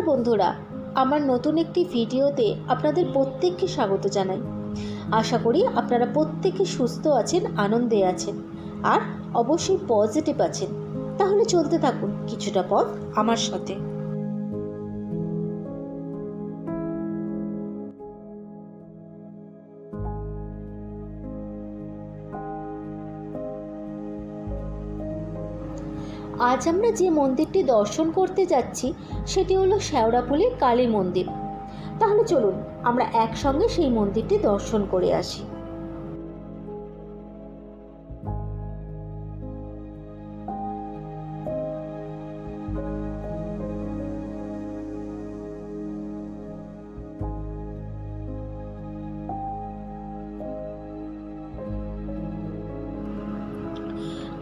নমস্কার বন্ধুরা, আমার নতুন একটি ভিডিওতে আপনাদের প্রত্যেককে স্বাগত জানাই। আশা করি আপনারা প্রত্যেকে সুস্থ আছেন, আনন্দে আছেন আর অবশ্যই পজিটিভ আছেন। তাহলে চলতে থাকুন কিছুটা পথ আমার সাথে। আজ আমরা যে মন্দিরটি দর্শন করতে যাচ্ছি সেটি হলো শেওড়াফুলির কালী মন্দির। তাহলে চলুন আমরা একসঙ্গে সেই মন্দিরটি দর্শন করে আসি।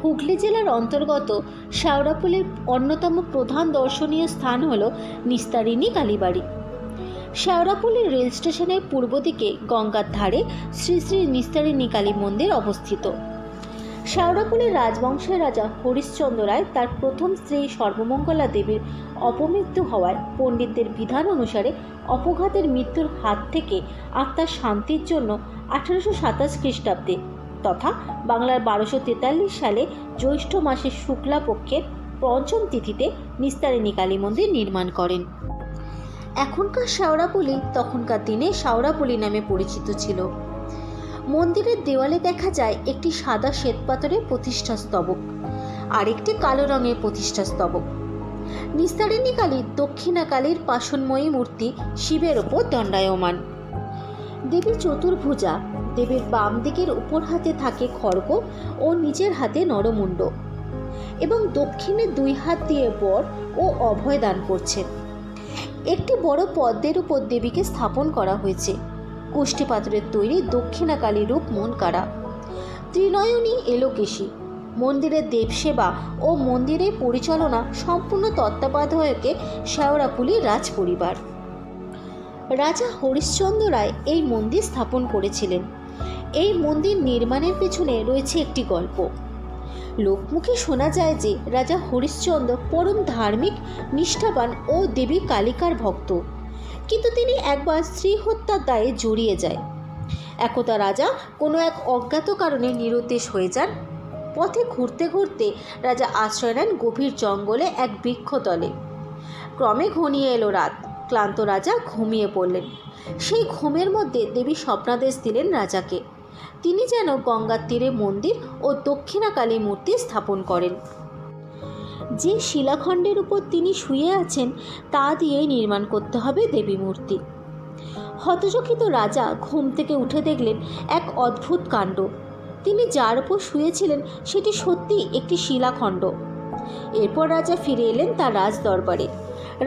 হুগলি জেলার অন্তর্গত শেওড়াফুলির অন্যতম প্রধান দর্শনীয় স্থান হল নিস্তারিণী কালীবাড়ি। শেওড়াফুলি রেল স্টেশনের পূর্ব দিকে গঙ্গার ধারে শ্রী শ্রী নিস্তারিণী কালী মন্দির অবস্থিত। শেওড়াফুলির রাজবংশের রাজা হরিশ্চন্দ্র রায় তার প্রথম স্ত্রী সর্বমঙ্গলা দেবীর অপমৃত্যু হওয়ায় পণ্ডিতদের বিধান অনুসারে অপঘাতের মৃত্যুর হাত থেকে আত্মার শান্তির জন্য 1827 খ্রিস্টাব্দে তথা বাংলার 1243 সালে জ্যৈষ্ঠ মাসের শুক্লা পক্ষের পঞ্চম তিথিতে নিস্তারিণী কালী মন্দির নির্মাণ করেন। এখনকার শেওড়াফুলি তখনকার দিনে শেওড়াফুলি নামে পরিচিত ছিল। মন্দিরের দেওয়ালে দেখা যায় একটি সাদা শ্বেতপাথরের প্রতিষ্ঠা স্তবক আর একটি কালো রঙের প্রতিষ্ঠা স্তবক। নিস্তারিণী কালী দক্ষিণা কালীর পাশনময়ী মূর্তি শিবের ওপর দণ্ডায়মান। দেবী চতুর্ভুজা। দেবীর বাম দিকের উপর হাতে থাকে খড়গ ও নিচের হাতে নরমুণ্ড এবং দক্ষিণে দুই হাত দিয়ে বর ও অভয় দান করছেন। একটি বড় পদ্মের উপর দেবীকে স্থাপন করা হয়েছে। কোষ্ঠী পাথরের তৈরি দক্ষিণা কালী রূপ মন কাড়া। ত্রিনয়নী এলোকেশী। মন্দিরের দেবসেবা ও মন্দিরের পরিচালনা সম্পূর্ণ তত্ত্বাবধায়কে শেওড়াফুলির রাজ পরিবার। রাজা হরিশ্চন্দ্র রায় এই মন্দির স্থাপন করেছিলেন। এই মন্দির নির্মাণের পেছনে রয়েছে একটি গল্প। লোকমুখে শোনা যায় যে রাজা হরিশ্চন্দ্র পরম ধার্মিক, নিষ্ঠাবান ও দেবী কালিকার ভক্ত, কিন্তু তিনি একবার স্ত্রী হত্যার দায়ে জড়িয়ে যায়। একদা রাজা কোনো এক অজ্ঞাত কারণে নিরুদ্দেশ হয়ে যান। পথে ঘুরতে ঘুরতে রাজা আশ্রয় নেন গভীর জঙ্গলে এক বৃক্ষতলে। ক্রমে ঘনিয়ে এলো রাত। ক্লান্ত রাজা ঘুমিয়ে পড়লেন। সেই ঘুমের মধ্যে দেবী স্বপ্নাদেশ দিলেন রাজাকে। তিনি যেন গঙ্গার তীরে মন্দির ও দক্ষিণা কালী মূর্তি স্থাপন করেন। যে শিলাখণ্ডের উপর তিনি শুয়ে আছেন তা দিয়েই নির্মাণ করতে হবে দেবী মূর্তি। হতচকিত রাজা ঘুম থেকে উঠে দেখলেন এক অদ্ভুত কাণ্ড। তিনি যার উপর শুয়েছিলেন সেটি সত্যি একটি শিলাখণ্ড। এরপর রাজা ফিরে এলেন তার রাজ দরবারে।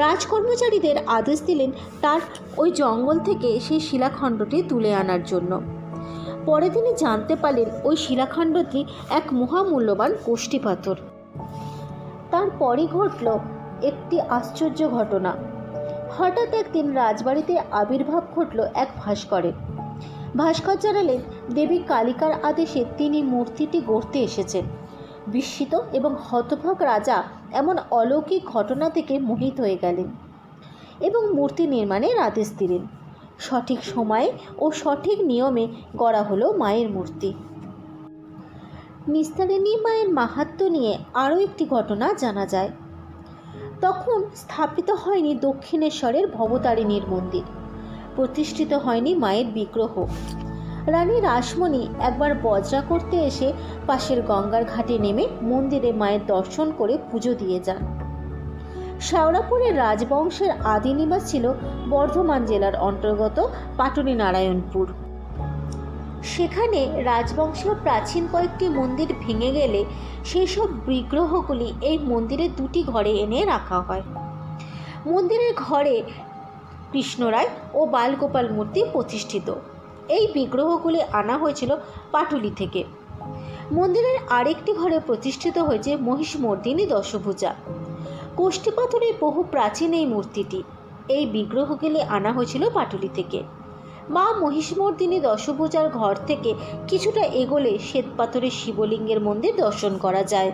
রাজকর্মচারীদের আদেশ দিলেন তার ওই জঙ্গল থেকে সেই শিলাখণ্ডটি তুলে আনার জন্য। পরে তিনি জানতে পারলেন ওই শিলাখণ্ডটি এক মহামূল্যবান কোষ্ঠী পাথর। তারপরই ঘটল একটি আশ্চর্য ঘটনা। হঠাৎ একদিন রাজবাড়িতে আবির্ভাব ঘটল এক ভাস্করের। ভাস্কর জানালেন দেবী কালিকার আদেশে তিনি মূর্তিটি গড়তে এসেছেন। বিস্মিত এবং হতভাগ রাজা এমন অলৌকিক ঘটনা থেকে মোহিত হয়ে গেলেন এবং মূর্তি নির্মাণের আদেশ দিলেন। সঠিক সময়ে ও সঠিক নিয়মে গড়া হলো মায়ের মূর্তি। নিস্তারিণী মায়ের মাহাত্ম্য নিয়ে আরও একটি ঘটনা জানা যায়। তখন স্থাপিত হয়নি দক্ষিণেশ্বরের ভবতারিণীর মন্দির, প্রতিষ্ঠিত হয়নি মায়ের বিগ্রহ। রানী রাসমণি একবার বজরা করতে এসে পাশের গঙ্গার ঘাটে নেমে মন্দিরে মায়ের দর্শন করে পুজো দিয়ে যান। শেওড়াফুলির রাজবংশের আদি নিবাস ছিল বর্ধমান জেলার অন্তর্গত পাটুলি নারায়ণপুর। সেখানে রাজবংশের প্রাচীন কয়েকটি মন্দির ভেঙে গেলে সেই সব বিগ্রহগুলি এই মন্দিরের দুটি ঘরে এনে রাখা হয়। মন্দিরের ঘরে কৃষ্ণরায় ও বালগোপাল মূর্তি প্রতিষ্ঠিত। এই বিগ্রহগুলি আনা হয়েছিল পাটুলি থেকে। মন্দিরের আরেকটি ঘরে প্রতিষ্ঠিত হয়েছে মহিষমর্দিনী দশভুজা। কোষ্ঠী পাথরের বহু প্রাচীন এই মূর্তিটি। এই বিগ্রহগুলি আনা হয়েছিল পাটুলি থেকে। মা মহিষমর্দিনী দশভুজার ঘর থেকে কিছুটা এগোলে শ্বেতপাথরের শিবলিঙ্গের মন্দির দর্শন করা যায়।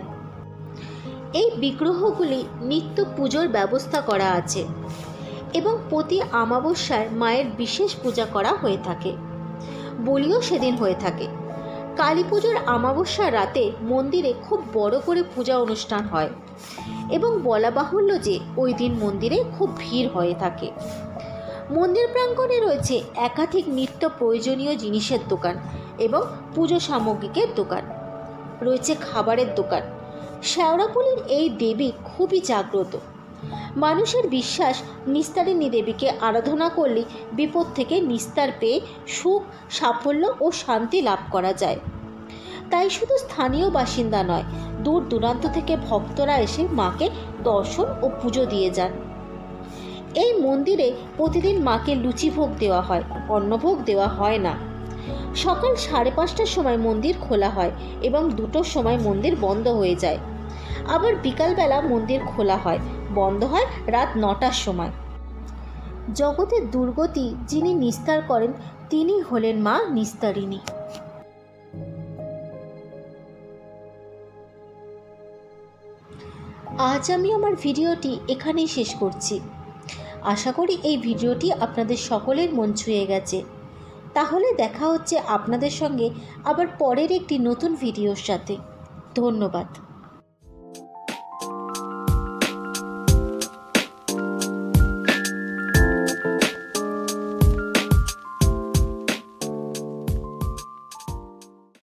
এই বিগ্রহগুলি নিত্য পুজোর ব্যবস্থা করা আছে। এবং প্রতি অমাবস্যায় মায়ের বিশেষ পূজা করা হয়ে থাকে। বলিও সেদিন হয়ে থাকে। কালী পুজোর অমাবস্যার রাতে মন্দিরে খুব বড় করে পূজা অনুষ্ঠান হয় এবং বলা বাহুল্য যে ওই দিন মন্দিরে খুব ভিড় হয়ে থাকে। মন্দির প্রাঙ্গণে রয়েছে একাধিক নিত্য প্রয়োজনীয় জিনিসের দোকান এবং পুজো সামগ্রিকের দোকান, রয়েছে খাবারের দোকান। শেওড়াফুলির এই দেবী খুবই জাগ্রত। মানুষের বিশ্বাস নিস্তারিণী দেবীকে আরাধনা করলে বিপদ থেকে নিস্তার পেয়ে সুখ, সাফল্য ও শান্তি লাভ করা যায়। তাই শুধু স্থানীয় বাসিন্দা নয়, দূর দূরান্ত থেকে ভক্তরা এসে মাকে দর্শন ও পুজো দিয়ে যান। এই মন্দিরে প্রতিদিন মাকে লুচি ভোগ দেওয়া হয়, অন্নভোগ দেওয়া হয় না। সকাল 5:30টার সময় মন্দির খোলা হয় এবং 2টোর সময় মন্দির বন্ধ হয়ে যায়। আবার বিকালবেলা মন্দির খোলা হয়, বন্ধ হয় রাত 9টার সময়। জগতের দুর্গতি যিনি নিস্তার করেন তিনি হলেন মা নিস্তারিণী। আজ আমি আমার ভিডিওটি এখানেই শেষ করছি। আশা করি এই ভিডিওটি আপনাদের সকলের মন ছুঁয়ে গেছে। তাহলে দেখা হচ্ছে আপনাদের সঙ্গে আবার পরের একটি নতুন ভিডিওর সাথে। ধন্যবাদ।